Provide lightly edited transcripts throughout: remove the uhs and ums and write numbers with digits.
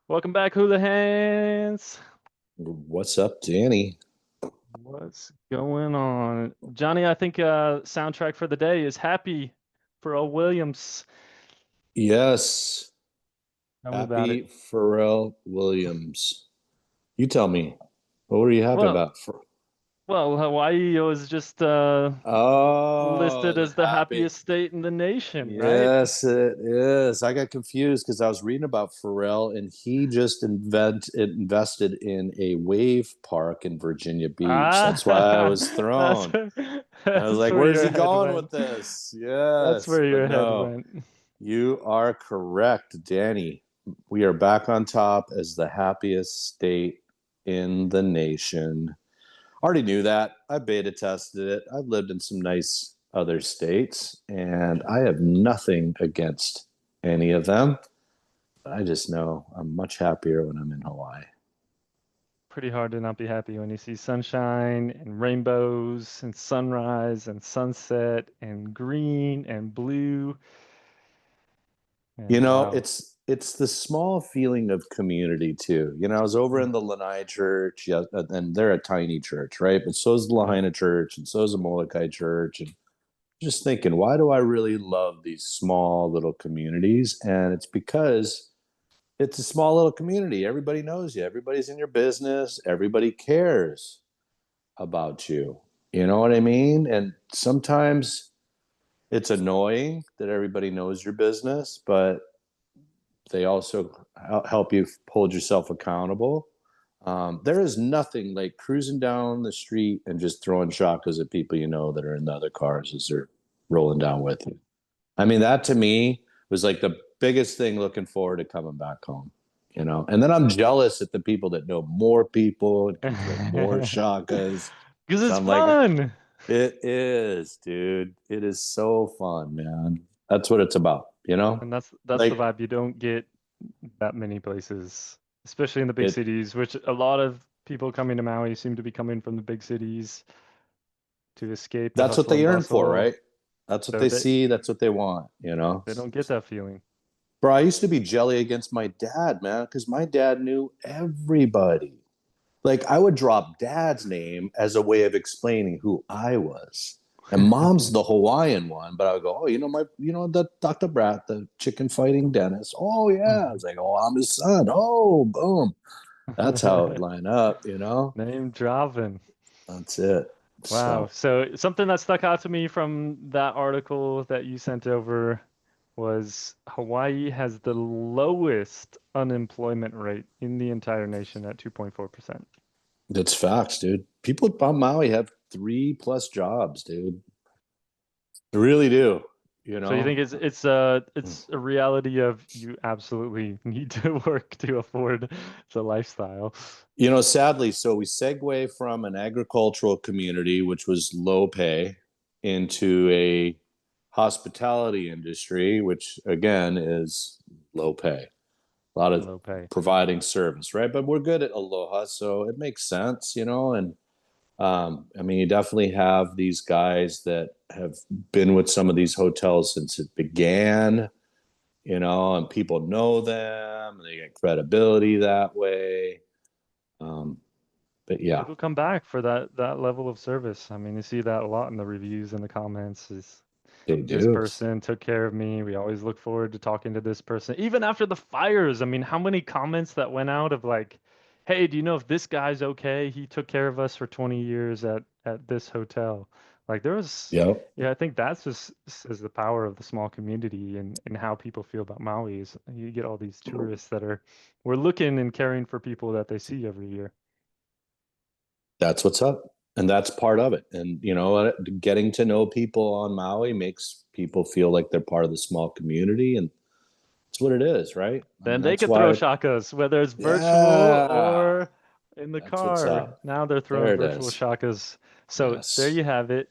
Welcome back, Hulahans. What's up, Danny? What's going on? Johnny, I think soundtrack for the day is Happy for Pharrell Williams. Yes, Tell me about it. happy Pharrell Williams. You tell me, what were you happy Well, about? Hawaii was just listed Oh, as the happy. happiest state in the nation, right? Yes, it is. I got confused because I was reading about Pharrell and he just invested in a wave park in Virginia Beach. That's why I Ah, was that's thrown. where, I was that's like, where where's your he head going went. with this? That's Yes, where but your head no. went. You are correct, Danny. We are back on top as the happiest state in the nation. Already knew that. I beta tested it. I've lived in some nice other states, and I have nothing against any of them. I just know I'm much happier when I'm in Hawaii. Pretty hard to not be happy when you see sunshine and rainbows and sunrise and sunset and green and blue. You And know, wow. it's the small feeling of community too. I was over in the Lanai church, yeah, and they're a tiny church, right? But so is the Mhm. Lahaina church, and so is the Molokai church, and just thinking, why do I really love these small little communities? And it's because it's a small little community. Everybody knows you. Everybody's in your business. Everybody cares about you. You know what I mean? And sometimes it's annoying that everybody knows your business, but they also help you hold yourself accountable. There is nothing like cruising down the street and just throwing shakas at people you know that are in the other cars as they're rolling down with you. I mean, that to me was like the biggest thing looking forward to coming back home. And then I'm jealous at the people that know more people and can throw more shakas. Because So it's I'm like, fun. it is, dude. It is so fun, man. That's what it's about. And that's the Like vibe you don't get that many places, especially in the big it cities, which a lot of people coming to Maui seem to be coming from the big cities to escape the that's what hustle they and yearn for, bustle. right? That's what So they see, that's what they want. they don't get that feeling. Bro, I used to be jelly against my dad, man, because my dad knew everybody. Like I would drop dad's name as a way of explaining who I was. And mom's the Hawaiian one, but I would go, oh, the Dr. Brat, the chicken fighting dentist. Oh yeah. I was like, oh, I'm his son. Oh, boom. That's how it would line up. Name dropping. That's it. Wow. So So something that stuck out to me from that article that you sent over was Hawaii has the lowest unemployment rate in the entire nation at 2.4%. that's facts, dude. People on Maui have 3+ jobs, dude. They really do, you So you think know. it's a reality of you absolutely need to work to afford the lifestyle. Sadly, so we segue from an agricultural community, which was low pay, into a hospitality industry, which again is low pay. A lot of Low pay. providing service, right? But we're good at Aloha, so it makes sense. And I mean, you definitely have these guys that have been with some of these hotels since it began, and people know them, and they get credibility that way. Um, but yeah, People come back for that level of service. I mean, you see that a lot in the reviews and the comments is they this do. person took care of me. We always look forward to talking to this person. Even after the fires, I mean, how many comments that went out of like, "Hey, do you know if this guy's okay? He took care of us for 20 years at this hotel." Like there was, Yep. yeah, I think that's just is the power of the small community and how people feel about Maui is you get all these tourists that are we're looking and caring for people that they see every year. That's what's up. And that's part of it. And, getting to know people on Maui makes people feel like they're part of the small community. And it's what it is, right? I mean, Then they that's could throw why, shakas, whether it's virtual yeah, or in the that's what's car. up. Now they're throwing There it virtual is. shakas. So there Yes. you have it.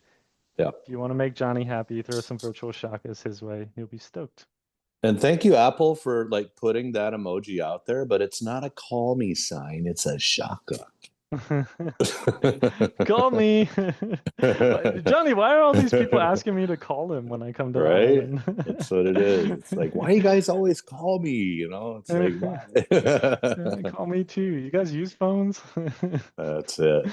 Yeah. If you want to make Johnny happy, throw some virtual shakas his way. He'll be stoked. And thank you, Apple, for like putting that emoji out there, but it's not a call me sign, it's a shaka. Call me. Johnny, why are all these people asking me to call him when I come to the Right? island? That's what it is. It's like, why you guys always call me? You know, it's like, why? Yeah, call me too. You guys use phones? That's it.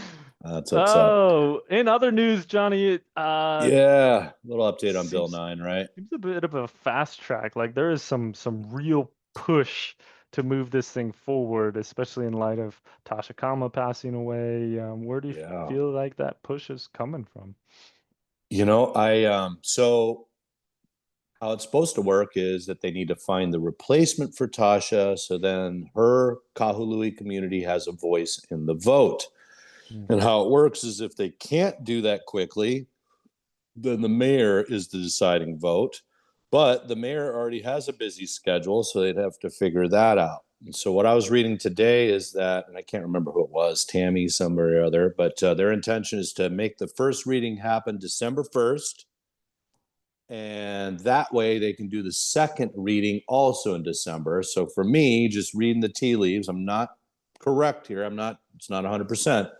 That's what's up. Oh, in other news, Johnny, Yeah. Little update on Bill seems 9, right? seems a bit of a fast track. Like there is some real push to move this thing forward, especially in light of Tasha Kama passing away. Where do you Yeah. feel like that push is coming from? So how it's supposed to work is that they need to find the replacement for Tasha. So then her Kahului community has a voice in the vote. Mm. And how it works is if they can't do that quickly, then the mayor is the deciding vote. But the mayor already has a busy schedule, so they'd have to figure that out. And so what I was reading today is that, and I can't remember who it was, Tammy, somebody or other, but their intention is to make the first reading happen December 1st. And that way they can do the second reading also in December. So for me, just reading the tea leaves, I'm not correct here. It's not 100%,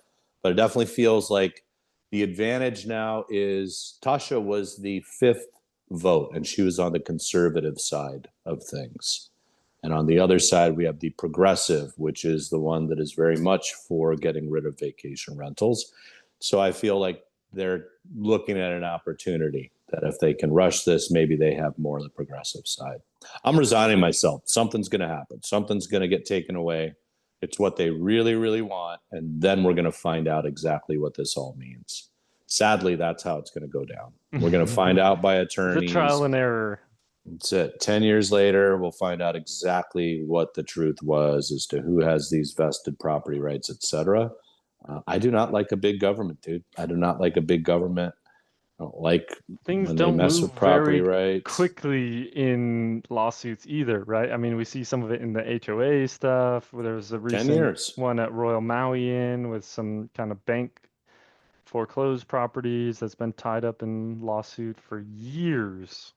but it definitely feels like the advantage now is Tasha was the fifth vote and she was on the conservative side of things. And on the other side, we have the progressive, which is the one that is very much for getting rid of vacation rentals. So I feel like they're looking at an opportunity that if they can rush this, maybe they have more of the progressive side. I'm resigning myself. Something's going to happen. Something's going to get taken away. It's what they really, really want. And then we're going to find out exactly what this all means. Sadly, that's how it's going to go down. We're going to find out by The trial attorneys. and error. That's it. 10 years later, we'll find out exactly what the truth was as to who has these vested property rights, etc. I do not like a big government, dude. I do not like a big government. I don't like Things when they don't mess move with property very rights. quickly in lawsuits either, right? I mean, we see some of it in the HOA stuff. There was a 10 recent years. one at Royal Maui Inn with some kind of bank foreclosed properties that's been tied up in lawsuit for years.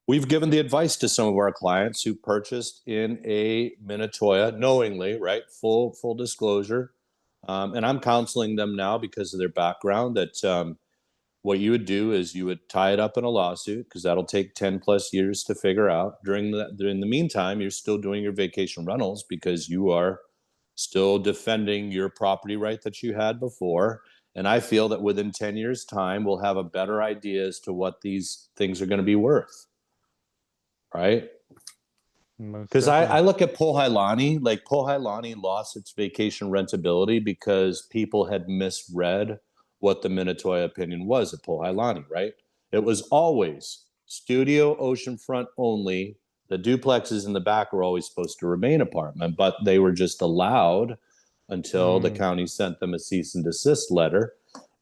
We've given the advice to some of our clients who purchased in a Minatoya knowingly, right? Full disclosure. And I'm counseling them now because of their background that what you would do is you would tie it up in a lawsuit because that'll take 10 plus years to figure out. During the meantime, you're still doing your vacation rentals because you are still defending your property right that you had before. And I feel that within 10 years' time, we'll have a better idea as to what these things are going to be worth, right? Most Because I definitely. look at Pohailani, like Pohailani lost its vacation rentability because people had misread what the Minatoya opinion was at Pohailani, right? It was always studio oceanfront only. The duplexes in the back were always supposed to remain apartment, but they were just allowed until the Mm. county sent them a cease and desist letter.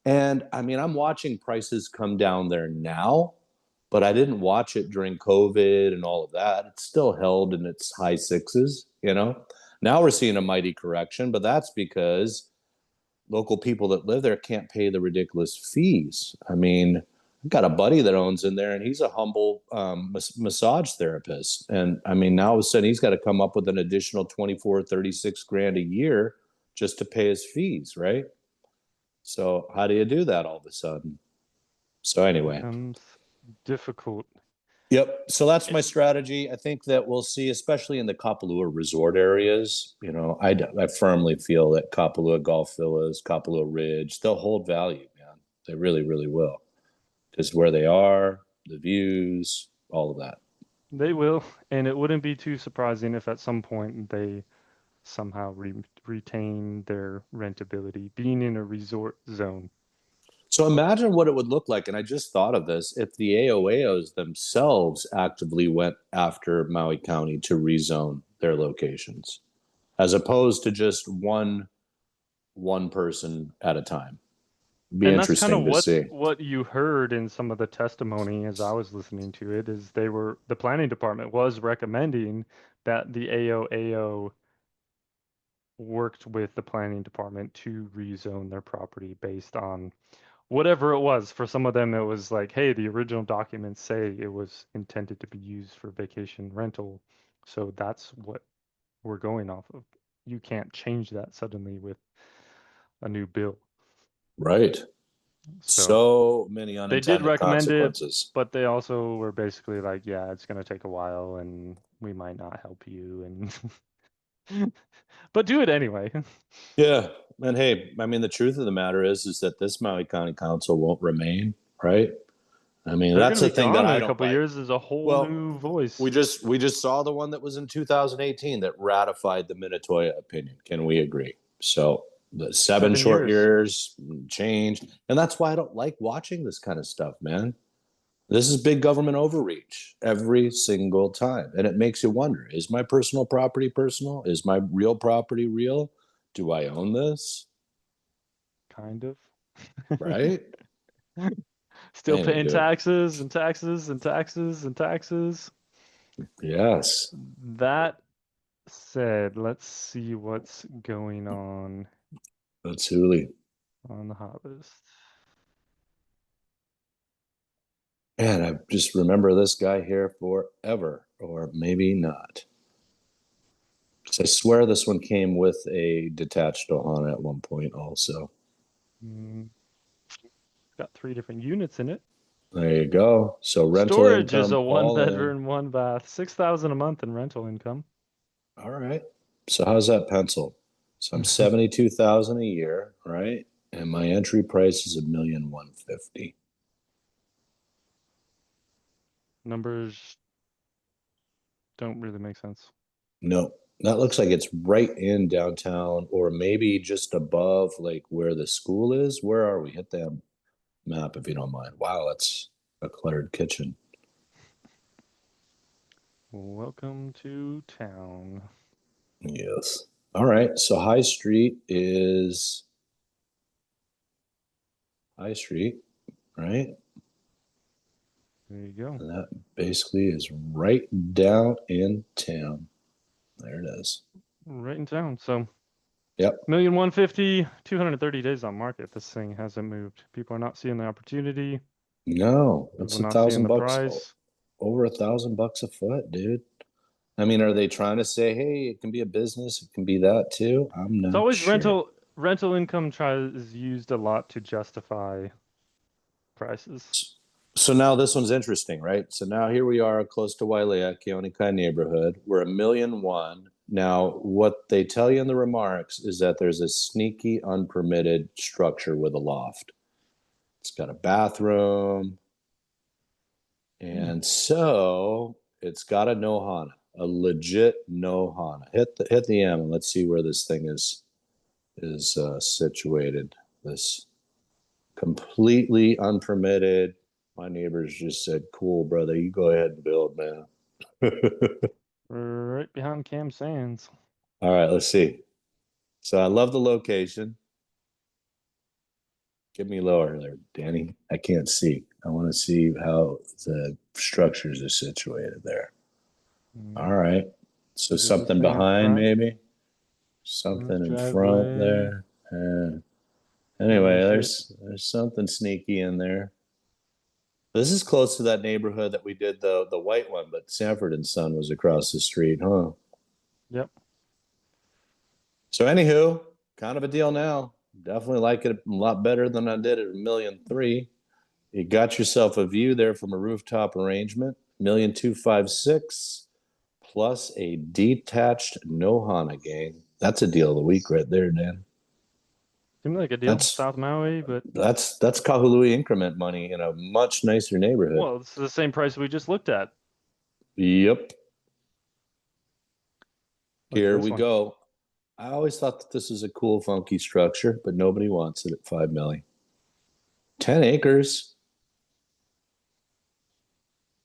And I mean, I'm watching prices come down there now, but I didn't watch it during COVID and all of that. It's still held in its high sixes, you know. Now we're seeing a mighty correction, but that's because local people that live there can't pay the ridiculous fees. I mean, I've got a buddy that owns in there and he's a humble massage therapist. And I mean, now all of a sudden he's got to come up with an additional 24, 36 grand a year just to pay his fees, right? So how do you do that all of a sudden? So anyway, Becomes difficult. yep. So that's Eh, my strategy. I think that we'll see, especially in the Kapalua resort areas. I firmly feel that Kapalua Golf Villas, Kapalua Ridge, they'll hold value, man. They really, really will. Just where they are, the views, all of that. They will, and it wouldn't be too surprising if at some point they somehow retain their rentability, being in a resort zone. So imagine what it would look like, and I just thought of this, if the AOAOs themselves actively went after Maui County to rezone their locations, as opposed to just one person at a time. Be And that's kind of interesting to see. what you heard in some of the testimony as I was listening to it, is the planning department was recommending that the AOAO worked with the planning department to rezone their property based on whatever it was. For some of them, it was like, hey, the original documents say it was intended to be used for vacation rental, so that's what we're going off of. you can't change that suddenly with a new bill. Right. So So many they did unintended recommend it, consequences. but they also were basically like, yeah, it's gonna take a while and we might not help you and but do it anyway. Yeah. And hey, I mean, the truth of the matter is that this Maui County Council won't remain, right? I mean, They're that's gonna the be thing that gone in I a don't couple of like. years as a whole Well, new voice. we just saw the one that was in 2018 that ratified the Minatoya opinion. Can we agree? So the 7 short 7 years. years changed, and that's why I don't like watching this kind of stuff, man. This is big government overreach every single time, and it makes you wonder: is my personal property personal? Is my real property real? Do I own this? Kind of. Right? Still paying Anywho, taxes and taxes and taxes and taxes. yes, That said, let's see what's going that's Huli. on the hot list. And I just remember this guy here forever, or maybe not. I swear this one came with a detached Ohana at one point, also. Mm, got 3 different units in it. There you go. So rental Storage is income a one all in. bedroom, one bath, 6,000 a month in rental income. All right. So how's that pencil? So I'm 72,000 a year, right? And my entry price is 1,150,000. Numbers don't really make sense. No, that looks like it's right in downtown, or maybe just above, like where the school is. Where are we? Hit that map if you don't mind. Wow, that's a cluttered kitchen. Welcome to town. Yes. All right. So High Street, right? There you go. And that basically is right down in town. There it is. Right in town. So Yep. 1,150,000, 230 days on market. This thing hasn't moved. People are not seeing the opportunity. No, People it's a not seeing thousand the bucks, price. over $1,000 a foot, dude. I mean, are they trying to say, hey, it can be a business, it can be that too? I'm It's not always sure. rental income is used a lot to justify prices. So now this one's interesting, right? So now here we are close to Wailea, Keonikai neighborhood. We're 1,000,001. Now, what they tell you in the remarks is that there's a sneaky, unpermitted structure with a loft. It's got a bathroom, and so it's got a no hana, a legit no hana. Hit the M and let's see where this thing is situated. This completely unpermitted. My neighbors just said, "Cool, brother, you go ahead and build, man." Right behind Cam Sands. All right, let's see. So I love the location. Get me lower there, Danny. I can't see. I want to see how the structures are situated there. All right. So Is this something thing up behind, front? maybe Roof something in front driveway. there. Holy Anyway, shit. there's something sneaky in there. This is close to that neighborhood that we did the white one, but Sanford and Son was across the street, huh? Yep. So anywho, kind of a deal now. Definitely like it a lot better than I did at 1,000,003. You got yourself a view there from a rooftop arrangement, 1,256,000 plus a detached Nohana gang. That's a deal of the week right there, Dan. Seemed like a deal. That's South Maui, but that's Kahului increment money in a much nicer neighborhood. well, it's the same price we just looked at. Yep. Look at Here this we one. go. I always thought that this was a cool, funky structure, but nobody wants it at 5 million. 10 acres.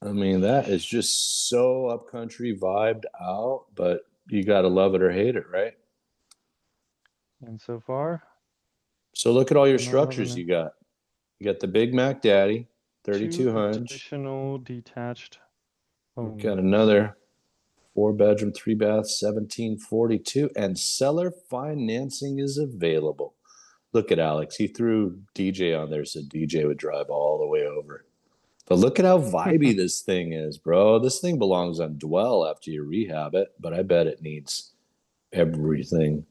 I mean, that is just so upcountry vibed out, but you got to love it or hate it, right? And so far, So look at all your still not loving structures it. you got. You got the Big Mac Daddy, 32 Two hunch. additional detached We've got homes. another 4 bedroom, 3 bath, 1742, and seller financing is available. Look at Alex. He threw DJ on there so DJ would drive all the way over. But look at how vibey this thing is, bro. This thing belongs on Dwell after you rehab it, but I bet it needs everything.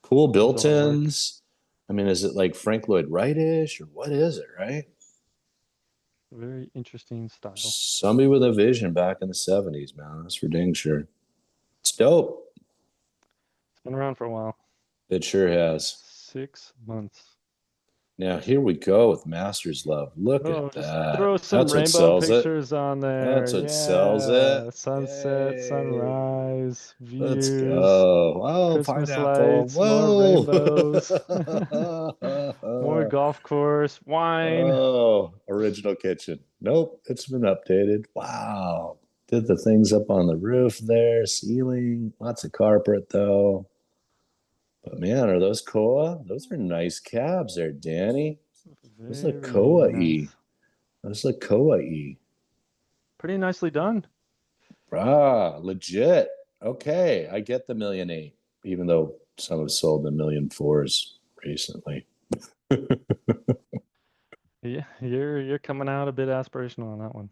Cool Does all the work. built-ins. I mean, is it like Frank Lloyd Wright-ish or what is it, right? Very interesting style. Somebody with a vision back in the 70s, man. That's for dang sure. It's dope. It's been around for a while. It sure has. 6 months. Now here we go with Master's Love. Look Oh, at just that. throw some That's what rainbow sells it. pictures on there. That's what sells it. Yeah. Sunset, Yay. sunrise, Let's views, go. Oh, Christmas pineapple. lights, more Whoa. rainbows, more golf course, wine. Oh, original kitchen. Nope, it's been updated. Wow. Did the things up on the roof there, ceiling, lots of carpet though. But man, are those Koa? Those are nice cabs there, Danny. Those look Very Koa-y. nice. Those look Koa-y. Pretty nicely done. Ah, legit. Okay, I get the 1,800,000, even though some have sold the 1,400,000s recently. Yeah, you're coming out a bit aspirational on that one.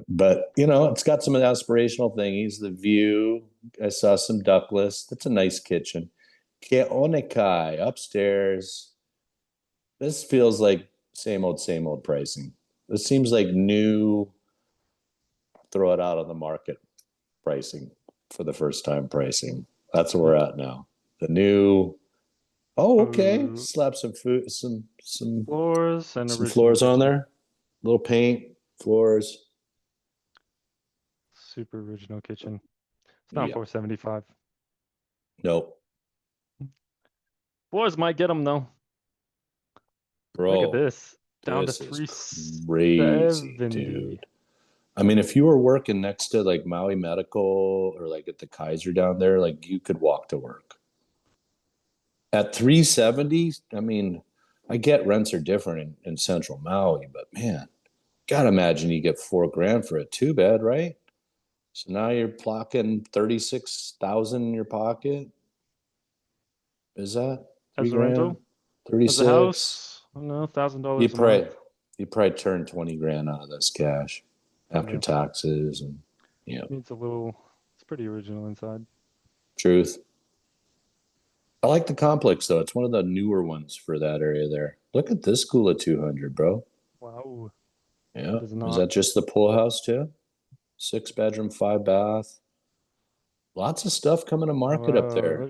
But you know, it's got some aspirational thingies. The view. I saw some ductless. That's a nice kitchen. Keonekai upstairs. This feels like same old pricing. This seems like new, throw it out on the market pricing for the first time pricing. That's where we're Yep. at now. The new, oh, okay. Uh, Slap some food, Floors and some original floors on kitchen. there. Little paint, floors. Super original kitchen. It's not Yeah. 475. Nope. Floors might get them though. Look at Bro, this. Down to this is crazy, 370. dude. I mean, if you were working next to like Maui Medical or like at the Kaiser down there, like you could walk to work. At 370, I mean, I get rents are different in central Maui, but man, gotta imagine you get 4 grand for a two bed, right? So now you're clocking 36,000 in your pocket. Is that three As a grand? rental, as a 36. house, I don't know, You $1,000 a probably month. you probably turn 20 grand out of this cash after Yeah, taxes and you know, needs a little. It's pretty original inside. truth. I like the complex though. It's one of the newer ones for that area there. Look at this school of 200, bro. Wow, Yeah. that is Is not. that just the pool house too? 6 bedroom, 5 bath. Lots of stuff coming to market up Whoa, there.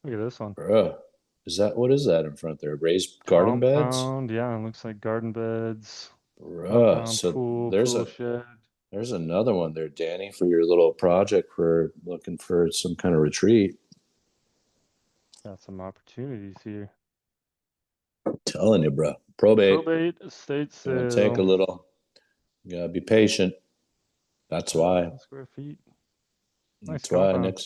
look at this one. Bruh. What is that in front there? Raised garden beds? Compound, yeah, it looks like garden beds. Bruh. Compound, So pool, tool shed. there's another one there, Danny, for your little project for looking for some kind of retreat. Got some opportunities here. Telling you, bro. Probate. Probate estate Gonna take a sale. little. You gotta be patient. That's why. 1,000 square feet. Nice That's why compound.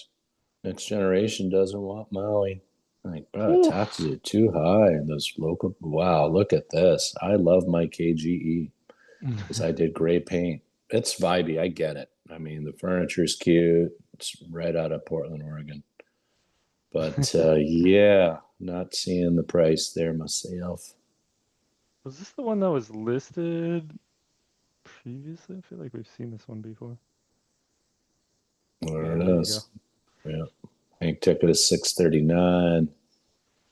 next generation doesn't want Maui. Like, bro, Whew. taxes are too high in those local. Wow, look at this. I love my KGE because I did gray paint. It's vibey. I get it. I mean, the furniture's cute. It's right out of Portland, Oregon. But yeah, not seeing the price there myself. Was this the one that was listed previously? I feel like we've seen this one before. There Yeah, it there you go. is. Yeah. Bank ticket is 639.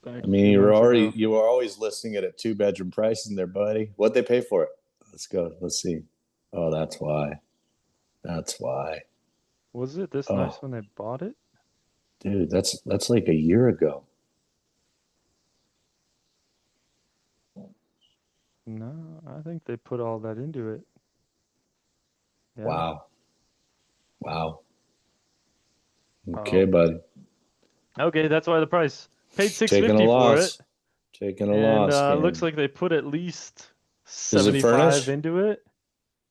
Back I a mean, few months ago. you were always listing it at 2 bedroom pricing there, buddy. What'd they pay for it? Let's go. Let's see. Oh, that's why. That's why. Was it this nice Oh, when they bought it? dude, that's like a year ago. No, I think they put all that into it. Yeah. Wow. Wow. Okay, Oh. buddy. Okay, that's why the price. Paid Taking a 650 for it, loss. Taking a and loss, looks Cam. like they put at least Is it 75 furnished? into it.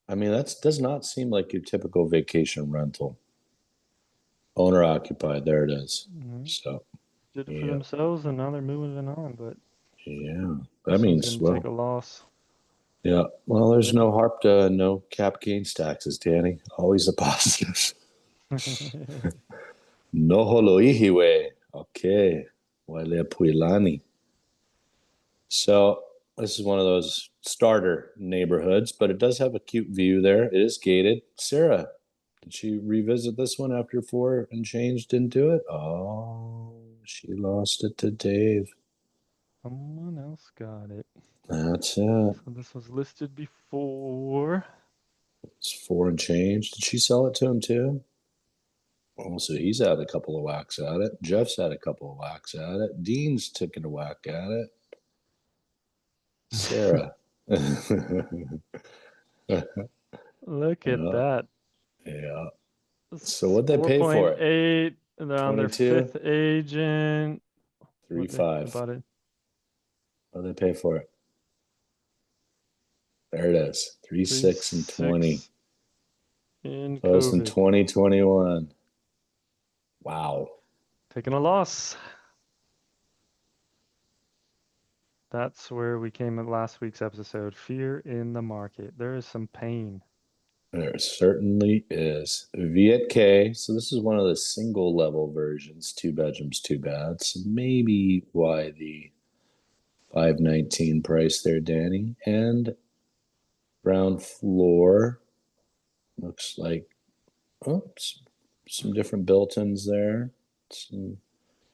I mean, that does not seem like your typical vacation rental. Owner occupied. There it is. Mhm. So, Did it for yeah. themselves, and now they're moving it on. But Yeah. That this one's means, gonna take a well, loss. yeah. Well, there's Yep. no HARP, no cap gains taxes, Danny. Always a positive. No holoihiwe. Okay. Wale Puilani. So this is one of those starter neighborhoods, but it does have a cute view there. It is gated. Sarah, Did she revisit this one after 4 and change didn't do it? Oh, she lost it to Dave. Someone else got it. That's it. So this was listed before. It's 4 and change. Did she sell it to him too? Oh, so he's had a couple of whacks at it. Jeff's had a couple of whacks at it. Dean's taken a whack at it. Sarah. Look at that. Yeah. So It's what'd they pay for it? 4.8. And they're on their 22? fifth agent. 3 What they 5. bought it. What'd they pay for it? There it is. 3 6 and 20. 3.6 in Closed in COVID. 2021. Wow. Taking a loss. That's where we came in last week's episode. Fear in the market. There is some pain. There certainly is. Viet K. So this is one of the single level versions, 2 bedrooms, 2 baths. Maybe why the 519 price there, Danny. And ground floor. Looks like some different built-ins there.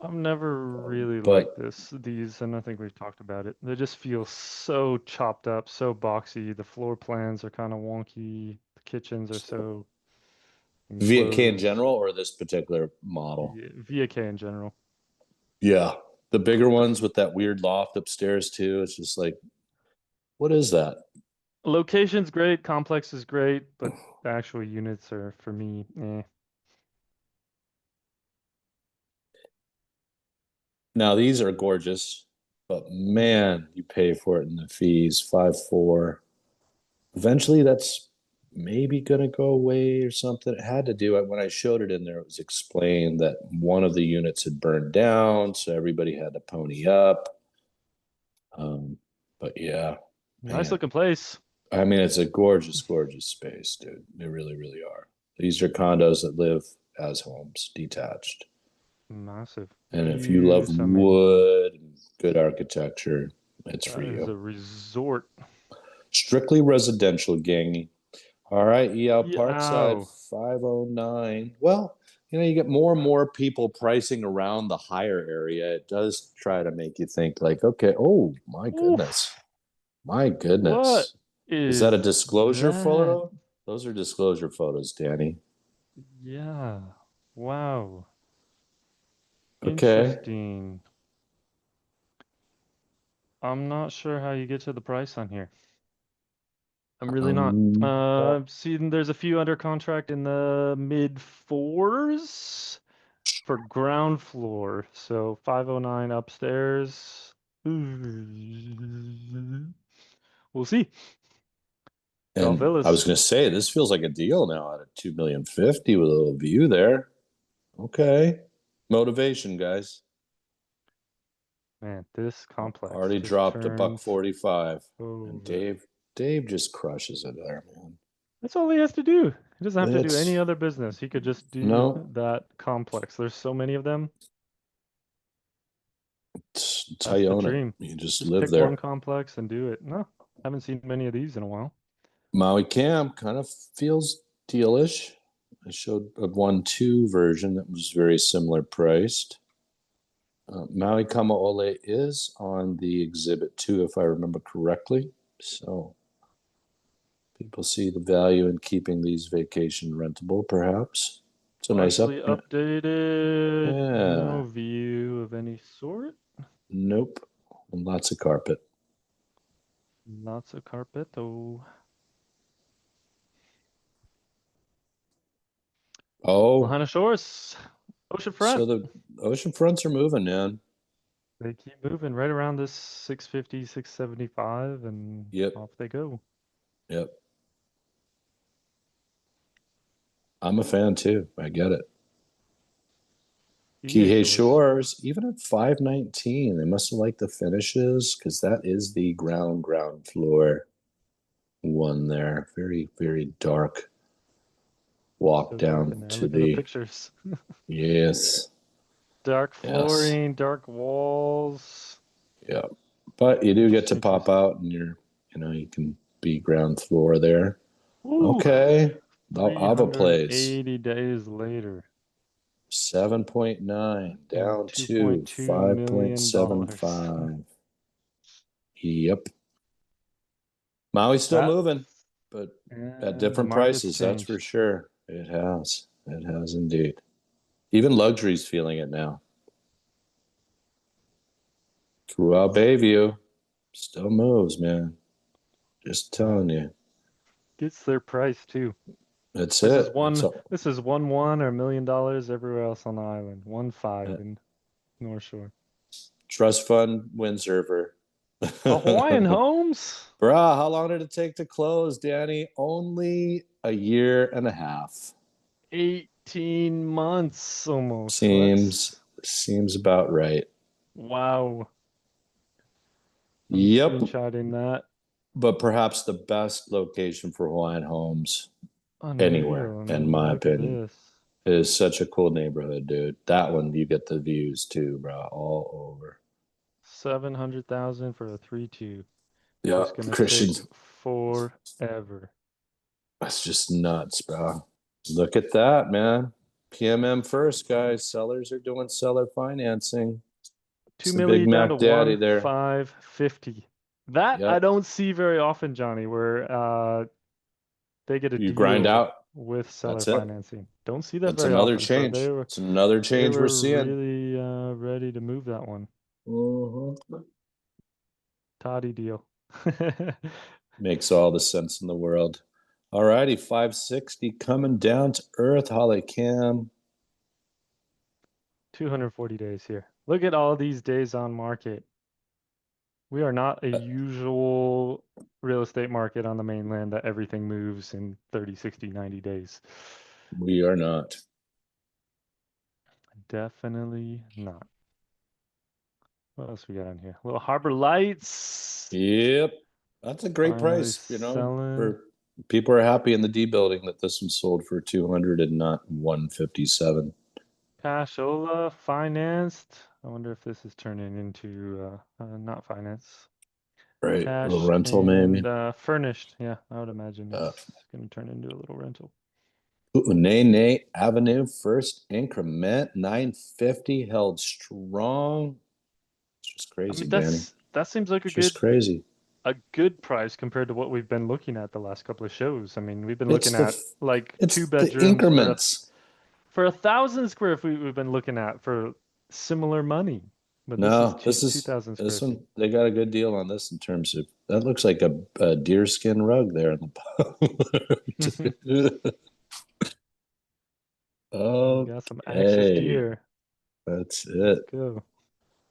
I've never really But liked these, and I think we've talked about it. They just feel so chopped up, so boxy. The floor plans are kind of wonky. The kitchens are so Viet K in enclosed. general or this particular model? VAK in general. Yeah. The bigger ones with that weird loft upstairs too. It's just like, what is that? Location's great, complex is great, but the actual units are, for me, eh. Now these are gorgeous, but man, you pay for it in the fees. 5.4. Eventually that's maybe gonna go away or something. It had to do it when I showed it in there, it was explained that one of the units had burned down, so everybody had to pony up. But yeah, Nice man. looking place. I mean, it's a gorgeous, gorgeous space, dude. They really, really are. These are condos that live as homes, detached. Massive And if you love views. I mean, wood and good architecture, it's for that is you. a resort. Strictly residential, gangy. All right, EL Yeah, Parkside ow. 509. Well, you get more and more people pricing around the higher area. It does try to make you think like, okay, oh my goodness. Oof. My What goodness. Is that a is disclosure that? photo? Those are disclosure photos, Danny. Yeah. Wow. Okay. Interesting. I'm not sure how you get to the price on here. I'm really not. Well, Seeing there's a few under contract in the mid fours for ground floor. So 509 upstairs. Ooh. We'll see. Y'all and I was fellas. going to say, this feels like a deal now at a 2,050,000 with a little view there. Okay. Motivation, guys. Man, this complex Already just dropped a buck turns 45. And over. Dave just crushes it there, man. That's all he has to do. He doesn't have to do any It's other business. He could just do no, that complex. There's so many of them. it's how That's you the own it. dream. You just Just live pick one there. complex and do it. No, haven't seen many of these in a while. Maui Cam kind of feels dealish. I showed a 1-2 version that was very similar priced. Maui Kamaole is on the exhibit too, if I remember correctly. So people see the value in keeping these vacation rentable, perhaps. It's a nice Partially up. updated. Yeah. No view of any sort. Nope. And lots of carpet. Lots of carpet though. Oh, Lahaina Shores. so Oceanfront. the ocean fronts are moving, man. They keep moving right around this 650, 675, and Yep. off they go. Yep. I'm a fan too. I get it. EA Kihei Shores. Shores, even at 519, they must have liked the finishes because that is the ground floor one there. Very, very dark walk So dark down in there. to Look at the the, pictures. yes, Dark yes, flooring, dark walls. yeah. But you do get to Interesting pop choice. out and you can be ground floor there. Ooh, Okay. Of a place. 380 days later. 7.9 And down to $2.2 million. 5.75. Yep. Maui's still That moving, but at the different market's prices, that's for changed. sure. It has. It has indeed. Even luxury's feeling it now. Kuau Bayview still moves, man. Just telling you. Gets their price too. That's This is it. one this is one or $1 million everywhere else on the island. 1.5 in North Shore. Trust fund windsurfer. A Hawaiian Homes? Bruh, how long did it take to close, Danny? Only a year and a half. 18 months almost. Seems about right. Wow. I'm Yep. screenshotting that. But perhaps the best location for Hawaiian homes anywhere, Unreal. I in mean, my look at opinion. this. It is such a cool neighborhood, dude. That one, you get the views too, bro, all over. 700,000 for a 3-2. Yeah, Just gonna take Christians. forever. That's just nuts, bro. Look at that, man. PMM first, guys. Sellers are doing seller financing. Two It's the Big million down to Mac Daddy one there. five fifty. That I Yep. don't see very often, Johnny, where they get a You grind deal out. with seller That's it. financing. Don't see that That's very another often. So change. It's another they change we're were seeing. really ready to move that one. Mm-hmm. Toddy deal. Makes all the sense in the world. All righty, 560 coming down to earth, Holly Cam. 240 days here. Look at all these days on market. We are not a usual real estate market on the mainland that everything moves in 30, 60, 90 days. We are not. Definitely not. What else we got on here? Little Harbor Lights. Yep. That's a great Finally price, selling. for people are happy in the D building that this one sold for 200 and not 157. Cashola financed. I wonder if this is turning into not finance. Right. A little Cash rental, and maybe. furnished. Yeah, I would imagine it's going to turn into a little rental. Nene Avenue, first increment, 950 held strong. It's just I crazy, mean, Danny. that seems like It's just crazy. a good price compared to what we've been looking at the last couple of shows. I mean, we've been It's looking the at like two it's the bedrooms increments. for 1,000 square feet. We've been looking at for similar money, but this is No, this is 2,000 square this feet. one. They got a good deal on this in terms of that looks like a deerskin rug there in the We got some Axis Okay, deer. that's Let's it. go.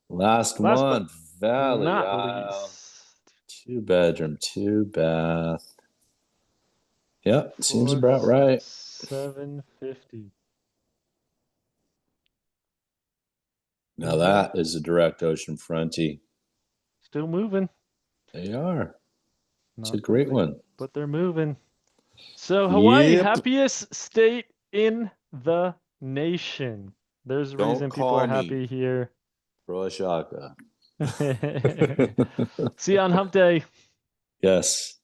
Last Last but one, Valley not Isle. least, 2 bedroom, 2 bath. Yep, seems for about right. 750. Now Moving. that is a direct ocean fronty. Still moving. They are. It's a Not great building, one. but they're moving. So Hawaii, Yep. happiest state in the nation. There's a Don't reason people are call me happy here. Proashaka. See you on hump day. Yes.